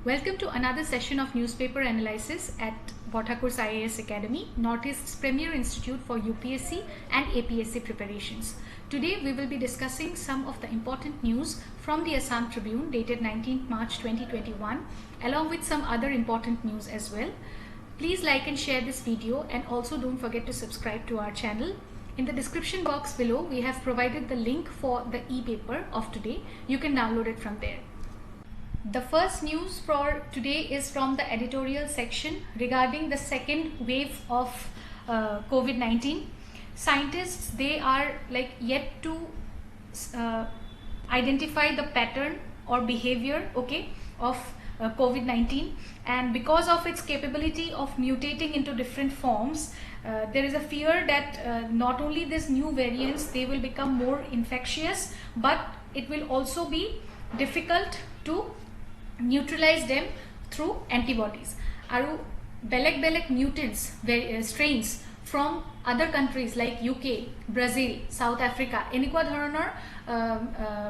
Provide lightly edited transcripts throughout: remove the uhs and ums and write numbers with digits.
Welcome to another session of newspaper analysis at Bhatakurs IAS Academy, Northeast's premier institute for UPSC and APSC preparations. Today we will be discussing some of the important news from the Assam Tribune dated 19th March 2021 along with some other important news as well. Please like and share this video and also don't forget to subscribe to our channel. In the description box below we have provided the link for the e-paper of today. You can download it from there. The first news for today is from the editorial section regarding the second wave of COVID-19. Scientists, they are yet to identify the pattern or behavior, of COVID-19, and because of its capability of mutating into different forms, there is a fear that not only these new variants, they will become more infectious, but it will also be difficult to neutralize them through antibodies. Aru beleg mutants, strains from other countries like UK, Brazil, South Africa, enekwa dhoroner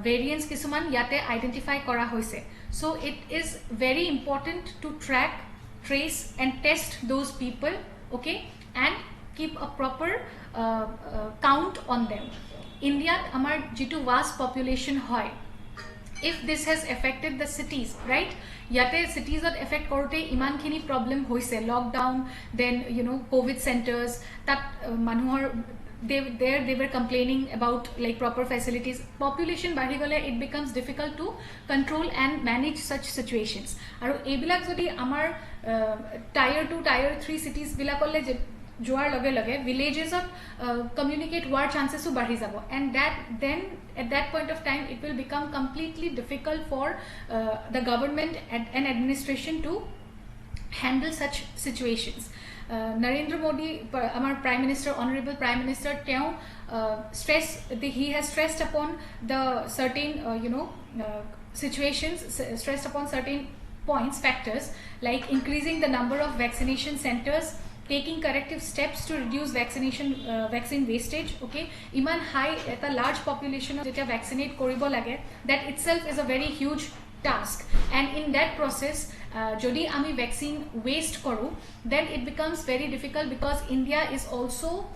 variants kisuman yate identify kora hoise. So it is very important to track, trace and test those people, and keep a proper count on them. India amar jitu vast population hoy, if this has affected the cities, right? Yate cities that affect korte iman khini problem hoise, lockdown, then COVID centers, that manuhar they were complaining about proper facilities. Population bari gole it becomes difficult to control and manage such situations. Aru ebilak jodi amar tier 2 tier 3 cities bilakolle joar lage lage villages of communicate war chances to bari jabo, and then at that point of time it will become completely difficult for the government and administration to handle such situations. Narendra Modi, our Prime Minister, Honorable Prime Minister, he has stressed upon the certain situations, stressed upon certain points, factors like increasing the number of vaccination centers, taking corrective steps to reduce vaccine wastage. Iman high at a large population of vaccinate koribo lage, that itself is a very huge task, and in that process jodi ami vaccine waste koru, then it becomes very difficult because India is also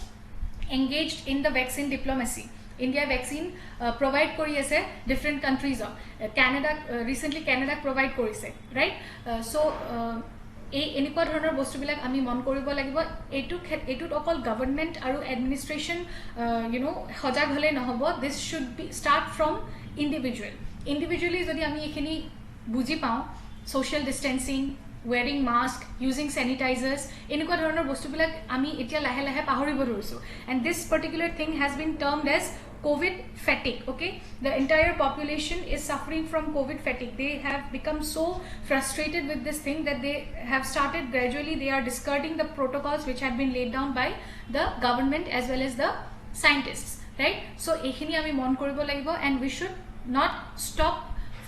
engaged in the vaccine diplomacy. India vaccine provide kori ase different countries of Canada, recently Canada provide korise, right? So এই এনেকুৱা ধৰণৰ বস্তুবিলাক আমি মন কৰিব লাগিব। এইটোত অকল গভৰ্ণমেণ্ট আৰু এডমিনিষ্ট্ৰেশ্যন সজাগ হ'লে নহ'ব। দিছ should be start from individually যদি আমি এইখিনি বুজি পাওঁ, social distancing, wearing mask, using sanitizers, এনেকুৱা ধৰণৰ বস্তুবিলাক আমি এতিয়া লাহে লাহে পাহৰিব ধৰিছোঁ, and this particular thing has been termed as COVID fatigue. The entire population is suffering from COVID fatigue. They have become so frustrated with this thing that they have started gradually, they are discarding the protocols which had been laid down by the government as well as the scientists, right? So ekhini ami mon koribo lagibo, and we should not stop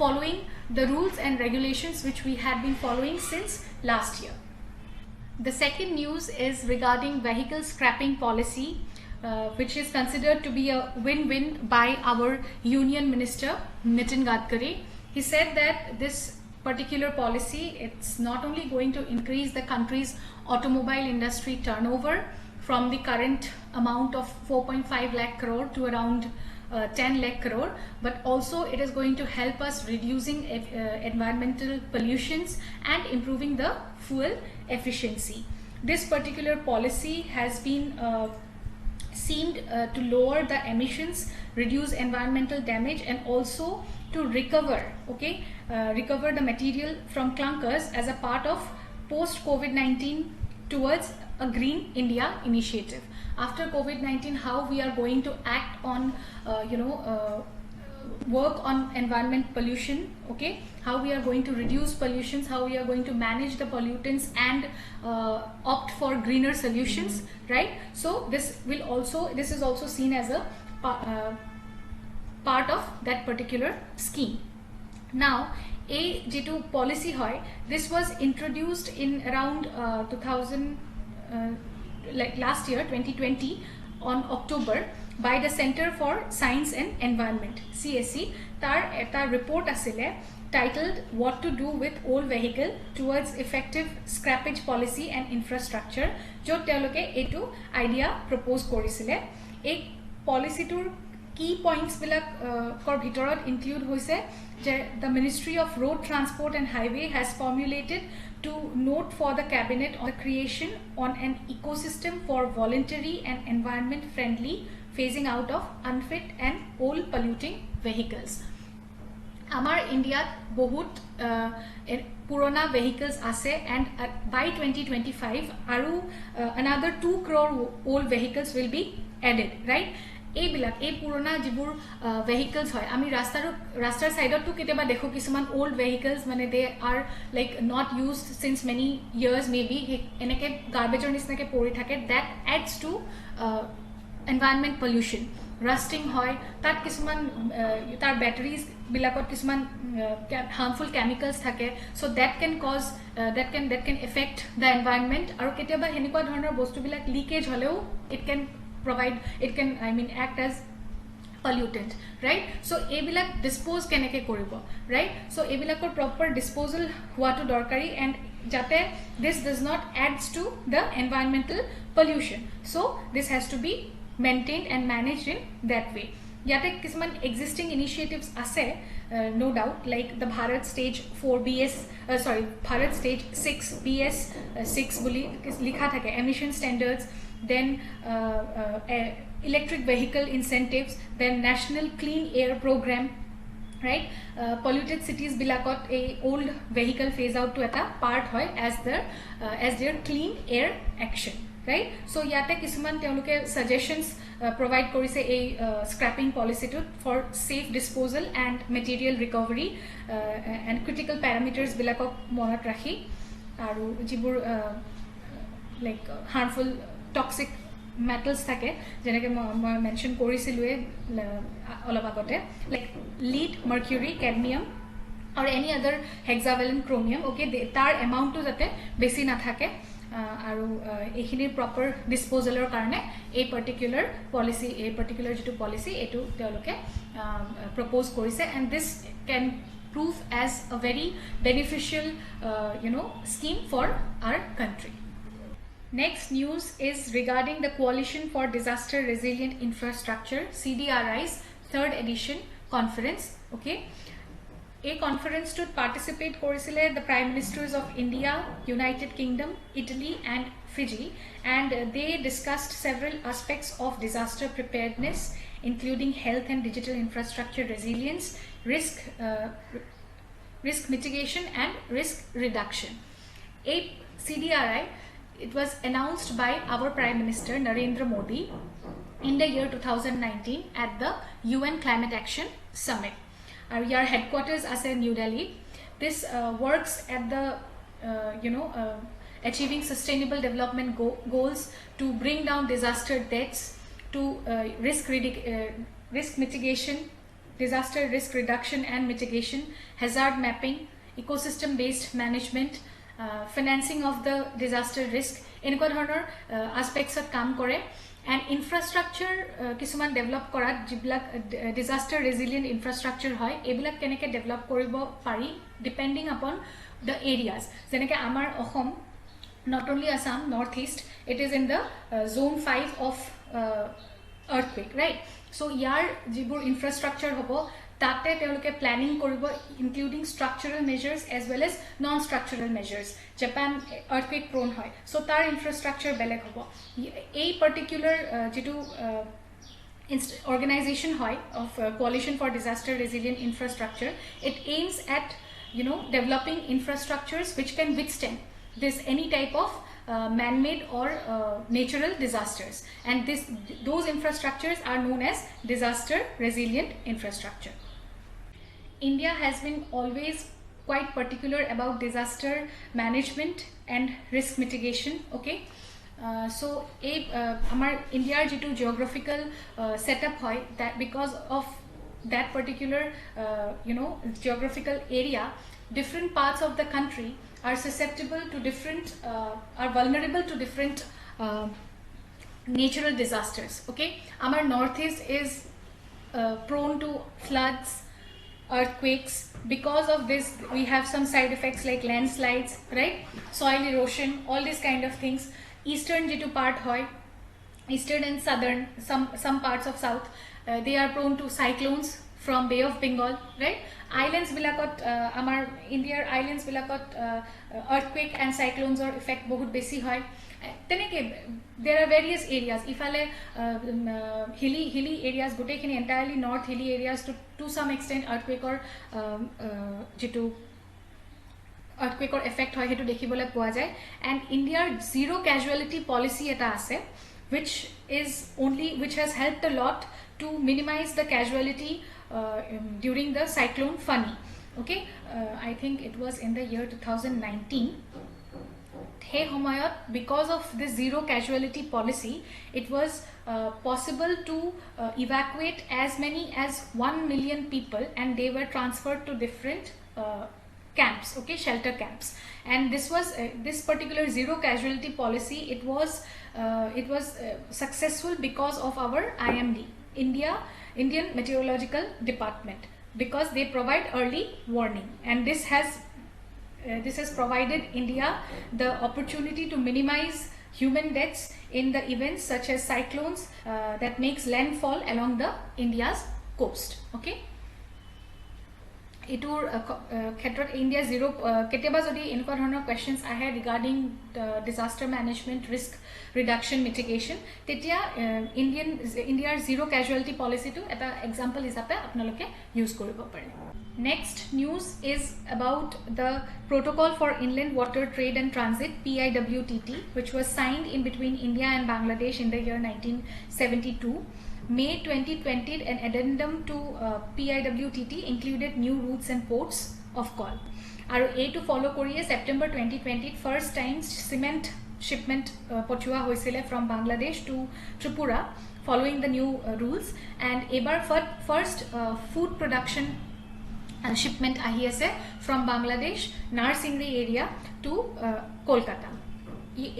following the rules and regulations which we had been following since last year. The second news is regarding vehicle scrapping policy, which is considered to be a win-win by our Union Minister Nitin Gadkari. He said that this particular policy, it's not only going to increase the country's automobile industry turnover from the current amount of 4.5 lakh crore to around 10 lakh crore, but also it is going to help us reducing environmental pollutions and improving the fuel efficiency. This particular policy has been seemed to lower the emissions, reduce environmental damage, and also to recover the material from clunkers as a part of post COVID-19 towards a Green India initiative. After COVID-19, how we are going to act on work on environment pollution, how we are going to reduce pollutions, how we are going to manage the pollutants and opt for greener solutions, right? So this is also seen as a part of that particular scheme. Now a jitu policy hoy, this was introduced in around 2000 last year 2020 on October, by the Center for Science and Environment CSE tar eta report asile titled What to Do with Old Vehicle Towards Effective Scrappage Policy and Infrastructure jot teloke etu idea propose korisile ek policy tur key points bilak kor bhitorot include hoise je the Ministry of Road Transport and Highway has formulated to note for the cabinet on the creation on an ecosystem for voluntary and environment friendly phasing out of unfit and old polluting vehicles. Amar India bahut purana vehicles ase and by 2025 aru another 2 crore old vehicles will be added, right? এইবিলাক এই পুৰণা যিবোৰ vehicles হয় আমি ৰাস্তাৰ সাইডতো কেতিয়াবা দেখো কিছুমান ওল্ড ভেহিকলছ মানে they are like not used since many years maybe এনেকে গাৰ্বেজৰ নিচিনাকে পৰি থাকে that adds to environment pollution rusting হয় তাত কিছুমান তাৰ বেটাৰিজ বিলাকত কিছুমান হাৰ্মফুল কেমিকেলছ থাকে চ' দ্যাট কেন কজ দ্যাট কেন এফেক্ট দ্য এনভাইৰনমেণ্ট আৰু কেতিয়াবা সেনেকুৱা ধৰণৰ বস্তুবিলাক লিকেজ হ'লেও ইট কেন provide it can act as pollutant, right? So ebilak dispose keneke koribo, right? So ebilakor proper disposal hua to dorkari and jate this does not adds to the environmental pollution, so this has to be maintained and managed in that way. Yate kisman existing initiatives ase no doubt like the Bharat stage 4 BS Bharat stage 6 BS 6 boli likha thake emission standards, then electric vehicle incentives, then national clean air program, right? Polluted cities bilakot a old vehicle phase out to eta part hoy as their clean air action, right? So yate kisuman teoluke suggestions provide korise a scrapping policy to for safe disposal and material recovery and critical parameters bilakok monat rakhi aru jibur like harmful toxic metals thake jeneke moi mention korisilue olop agote like lead, mercury, cadmium or any other hexavalent chromium, okay, tar amount to jate besi na thake aru ekhini proper disposal or karone a particular jitu policy etu teoloke propose korise and this can prove as a very beneficial scheme for our country. Next news is regarding the Coalition for Disaster Resilient Infrastructure CDRI's 3rd edition conference, okay? A conference to participate korisile the Prime Ministers of India, United Kingdom, Italy and Fiji, and they discussed several aspects of disaster preparedness including health and digital infrastructure resilience, risk mitigation and risk reduction. A CDRI, it was announced by our Prime Minister Narendra Modi in the year 2019 at the UN Climate Action Summit. Our headquarters are in New Delhi. This works at the achieving sustainable development goals to bring down disaster deaths, to risk mitigation, disaster risk reduction and mitigation, hazard mapping, ecosystem based management, financing of the disaster risk enko dhornor aspects of kam kore and infrastructure kisuman develop korat jiblak disaster resilient infrastructure hoy ebilak keneke develop koribo pari depending upon the areas jeneke amar Assam, not only Assam, northeast, it is in the zone 5 of earthquake, right? So yar jibur infrastructure hobo tate teoloke planning koribo including structural measures as well as non structural measures. Japan earthquake prone hoy, so tar infrastructure beleg hobo a particular jitu organization hoy of Coalition for Disaster Resilient Infrastructure, it aims at developing infrastructures which can withstand this any type of man-made or natural disasters, and those infrastructures are known as disaster resilient infrastructure. India has been always quite particular about disaster management and risk mitigation, okay? So amar India jitu geographical setup hoy, that because of that particular geographical area, different parts of the country are susceptible to different are vulnerable to different natural disasters. Okay, our northeast is prone to floods, earthquakes. Because of this, we have some side effects like landslides, right, soil erosion, all these kind of things. Eastern jitu part hoy, eastern and southern, some parts of south, they are prone to cyclones from Bay of Bengal, right. Islands bilakot amar India's islands bilakot earthquake and cyclones or effect bahut besi hoy. There are various areas. Ifale hilly areas, gotekhini entirely north hilly areas to some extent earthquake or earthquake or effect hoy hetu dekhibole poa jay. And India's zero casualty policy eta ase, which has helped a lot to minimize the casualty during the cyclone Fani. Okay, I think it was in the year 2019. Because of this zero casualty policy, it was possible to evacuate as many as 1 million people, and they were transferred to different camps, okay, shelter camps. And this was this particular zero casualty policy, it was successful because of our IMD, Indian Meteorological Department, because they provide early warning, and this has provided India the opportunity to minimize human deaths in the events such as cyclones that makes landfall along the India's coast. Okay, এটোৰ ক্ষেত্ৰত India zero' কেতিয়াবা যদি এনেকুৱা ধৰণৰ questions আহে regarding disaster management risk reduction mitigation, তেতিয়া ইণ্ডিয়াৰ zero' casualty পলিচিটো এটা example হিচাপে আপোনালোকে ইউজ কৰিব পাৰে। Next news is about the Protocol for Inland Water Trade and Transit, PIWTT, which was signed in between India and Bangladesh in the year 1972. May 2020, an addendum to PIWTT included new routes and ports of call. Aru A to follow Korea September 2020, first time cement shipment pochua hoisile from Bangladesh to Tripura following the new rules, and ebar first food production shipment ahi ase from Bangladesh Narsingri area to Kolkata.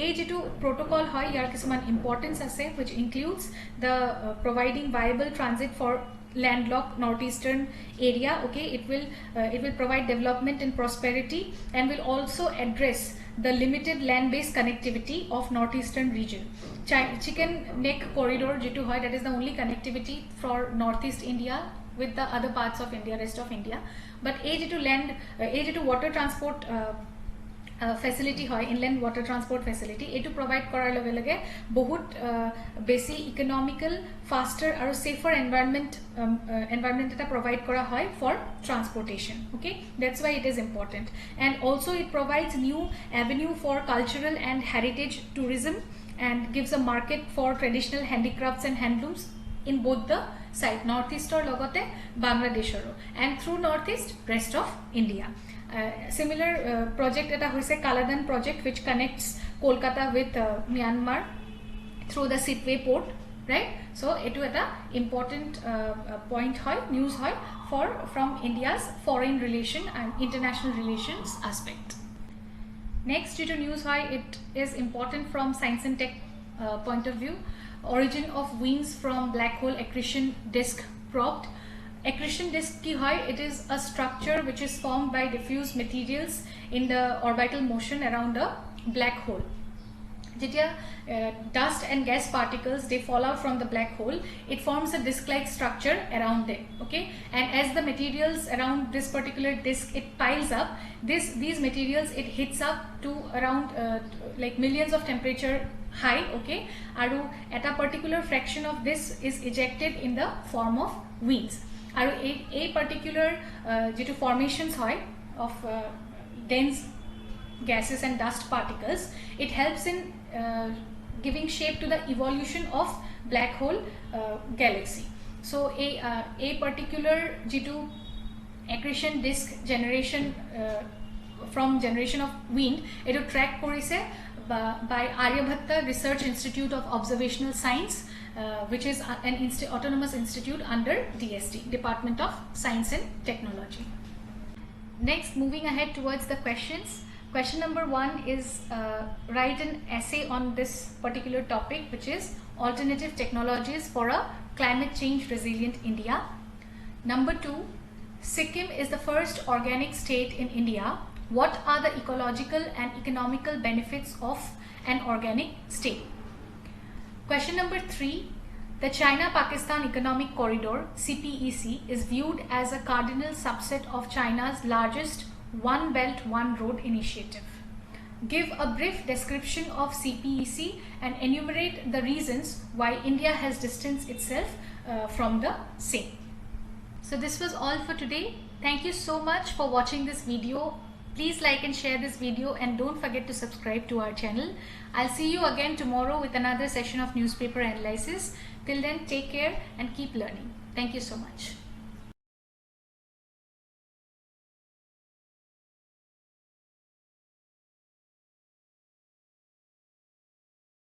এই যেটো protocol হয় ইয়াৰ কিছুমান importance আছে, which includes the providing viable transit for landlocked northeastern area. Okay, it will provide development and prosperity, and will also address the limited land-based connectivity of northeastern region. Chicken neck corridor যেটো হয়, that is the only connectivity for northeast India with the other parts of India, rest of India. But এই যেটো water transport facility hoy, inland water transport facility, etu provide korar loge loge bahut besi economical, faster aru safer environment eta provide kora hoy for transportation. Okay, that's why it is important. And also it provides new avenue for cultural and heritage tourism, and gives a market for traditional handicrafts and handlooms in both the side, northeast or logote Bangladesh, and through northeast rest of India. Similar project eta hoise Kaladan project, which connects Kolkata with Myanmar through the Sitwe port, right? So etu eta important point hoy, news hoy from India's foreign relation and international relations aspect. Next jeto news hoy, it is important from science and tech point of view. Origin of winds from black hole accretion disk probed. Accretion disk ki hoy, it is a structure which is formed by diffuse materials in the orbital motion around a black hole. Jetia dust and gas particles they fall out from the black hole, it forms a disc-like structure around them. Okay, and as the materials around this particular disk it piles up, these materials it hits up to around like millions of temperature high. Okay, aru at a particular fraction of this is ejected in the form of winds. Aru a particular jeto formations hoy of dense gases and dust particles, it helps in giving shape to the evolution of black hole galaxy. So a particular jeto accretion disk generation from generation of wind, eto track korise by Aryabhatta Research Institute of Observational Science, which is an autonomous institute under DST, Department of Science and Technology. Next, moving ahead towards the questions. Question number 1 is write an essay on this particular topic, which is alternative technologies for a climate change resilient India. Number 2, Sikkim is the first organic state in India. What are the ecological and economical benefits of an organic state? Question number 3, the China-Pakistan Economic Corridor (CPEC) is viewed as a cardinal subset of China's largest One Belt One Road initiative. Give a brief description of CPEC and enumerate the reasons why India has distanced itself from the same. So this was all for today. Thank you so much for watching this video. Please like and share this video and don't forget to subscribe to our channel. I'll see you again tomorrow with another session of newspaper analysis. Till then, take care and keep learning. Thank you so much.